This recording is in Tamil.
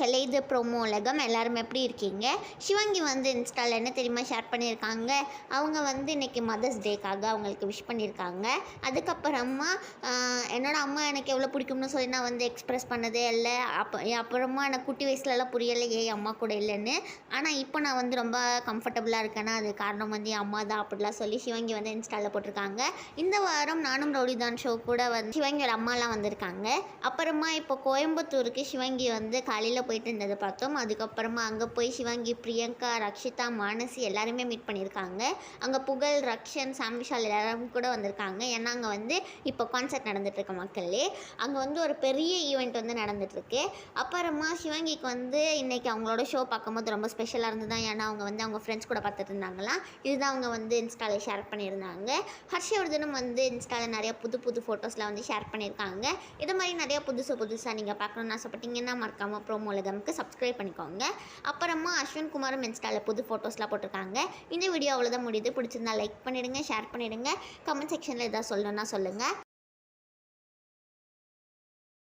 மக்களே, இது ப்ரோமோ உலகம். எல்லாரும் எப்படி இருக்கீங்க? சிவாங்கி வந்து இன்ஸ்டாவில் என்ன தெரியுமா ஷேர் பண்ணியிருக்காங்க? அவங்க வந்து இன்றைக்கி மதர்ஸ் டேக்காக அவங்களுக்கு விஷ் பண்ணியிருக்காங்க. அதுக்கப்புறமா என்னோடய அம்மா எனக்கு எவ்வளோ பிடிக்கும்னு சொல்லி நான் வந்து எக்ஸ்ப்ரெஸ் பண்ணதே இல்லை. அப்புறமா எனக்கு குட்டி வயசுலலாம் புரியலை அம்மா கூட இல்லைன்னு. ஆனால் இப்போ நான் வந்து ரொம்ப கம்ஃபர்டபுளாக இருக்கேன்னா அது காரணம் வந்து என் அம்மா தான் அப்படிலாம் சொல்லி சிவாங்கி வந்து இன்ஸ்டாவில் போட்டிருக்காங்க. இந்த வாரம் நானும் ரவுடிதான் ஷோ கூட வந்து சிவாங்கியோட அம்மாலாம் வந்திருக்காங்க. அப்புறமா இப்போ கோயம்புத்தூருக்கு சிவாங்கி வந்து காலையில் போயிட்டு இருந்ததை பார்த்தோம். அதுக்கப்புறமா அங்கே போய் சிவாங்கி, பிரியங்கா, ரக்ஷிதா, மானசி எல்லாருமே மீட் பண்ணியிருக்காங்க. அங்கே புகழ், ரக்ஷன், சாம்விஷால் எல்லாரும் கூட வந்திருக்காங்க. ஏன்னா அங்கே வந்து இப்போ கான்சர்ட் நடந்துகிட்ருக்க மக்களே. அங்கே வந்து ஒரு பெரிய ஈவெண்ட் வந்து நடந்துகிட்ருக்கு. அப்புறமா சிவாங்கிக்கு வந்து இன்றைக்கி அவங்களோட ஷோ பார்க்கும்போது ரொம்ப ஸ்பெஷலாக இருந்தது. ஏன்னா அவங்க வந்து அவங்க ஃப்ரெண்ட்ஸ் கூட பார்த்துட்டு இருந்தாங்களாம். இதுதான் அவங்க வந்து இன்ஸ்டாவில் ஷேர் பண்ணியிருந்தாங்க. ஹர்ஷவர்தனும் வந்து இன்ஸ்டாவில் நிறைய புது புது ஃபோட்டோஸ்லாம் வந்து ஷேர் பண்ணியிருக்காங்க. இது மாதிரி நிறையா புதுசாக நீங்கள் பார்க்கணுன்னு ஆசைப்பட்டீங்கன்னா மறக்காமல் ப்ரோமோ உலகம்க்கு சப்ஸ்கிரைப் பண்ணிக்கோங்க. அப்புறமா அஸ்வின் குமாரும் இன்ஸ்டாவில் புது ஃபோட்டோஸ்லாம் போட்டிருக்காங்க. இந்த வீடியோ அவ்வளோதான் முடியுது. பிடிச்சிருந்தா லைக் பண்ணிவிடுங்க, ஷேர் பண்ணிவிடுங்க. கமெண்ட் செக்ஷனில் எதாவது சொல்லணுன்னா சொல்லுங்கள்.